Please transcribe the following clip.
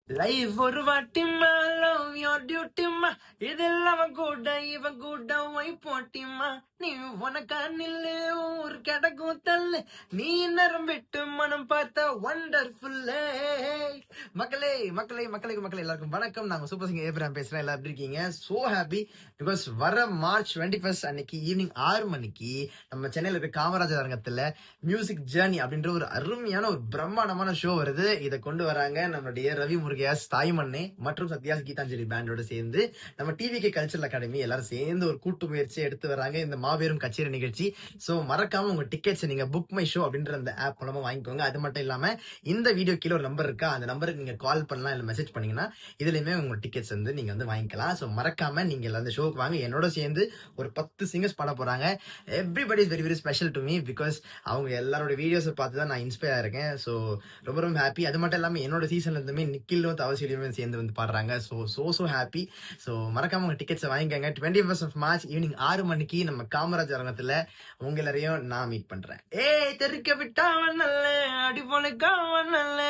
Life ஒரு வாட்டிமா love your டியூட்டிமா இதெல்லாம் இவன் கூட வை போட்டிமா நீ உனக்கா நில்லு ஊர் கிடக்கும் தள்ளு நீ நேரம் விட்டு மனம் பார்த்த வண்டர்ஃபுல் மக்களே மக்களே மக்களுக்கு மக்களே எல்லாருக்கும் வணக்கம். நாங்க சூப்பர் சிங்கர் ஏப்ராம் பேசுறேன். எல்லாம் எப்படி இருக்கீங்க? சோ ஹாப்பி பிகாஸ் வர மார்ச் 21 அன்னைக்கு ஈவினிங் 6 மணிக்கு நம்ம சென்னையில இருக்க காமராஜர் அரங்கத்துல மியூசிக் ஜேர்னி அப்படின்ற ஒரு அருமையான ஒரு பிரம்மாண்டமான ஷோ வருது. இதை கொண்டு வராங்க நம்மளுடைய ரவி முருகையாஸ் தாய்மண்ணே மற்றும் சத்யாஸ் கீதாஞ்சலி பேண்டோட சேர்ந்து நம்ம டிவிகே கல்ச்சரல் அகாடமி எல்லாரும் சேர்ந்து ஒரு கூட்டு முயற்சி எடுத்து வராங்க இந்த மாபெரும் கச்சேரி நிகழ்ச்சி. சோ மறக்காம உங்க டிக்கெட்ஸ் நீங்க புக் மை ஷோ அப்படின்ற அந்த ஆப் மூலமா வாங்கிக்கோங்க. அது மட்டும் இல்லாம இந்த வீடியோ கீழே ஒரு நம்பர் இருக்கா, அந்த நம்பருக்கு நீங்க கால் பண்ணலாம் இல்ல மெசேஜ் பண்ணீங்கன்னா இதுலயுமே உங்க டிக்கெட்ஸ் வந்து நீங்க வந்து வாங்கிக்கலாம். சோ மறக்காம நீங்க அந்த ஷோக்கு வாங்க. என்னோட சேர்ந்து ஒரு 10 சிங்கர்ஸ் பாட போறாங்க. Everybody is very very special to me because அவங்க எல்லாரோட வீடியோஸ் பார்த்து தான் நான் இன்ஸ்பயர் ஆயிருக்கேன். ஸோ ரொம்ப ரொம்ப ஹாப்பி. அது மட்டும் இல்லாமல் என்னோட சீசன்ல இருந்துமே நிக்கிலும் தவசிலியுமே சேர்ந்து வந்து பாடுறாங்க. So happy. ஸோ மறக்காம உங்க டிக்கெட்ஸை வாங்கிக்கோங்க. 21 மார்ச் ஈவினிங் 6 மணிக்கு நம்ம காமராஜ் அரங்கத்துல உங்க எல்லாரையும் நான் மீட் பண்றேன். ஏய் தெரிக்க விட்டாவன் நல்ல அடிபொழுக்காவன் நல்ல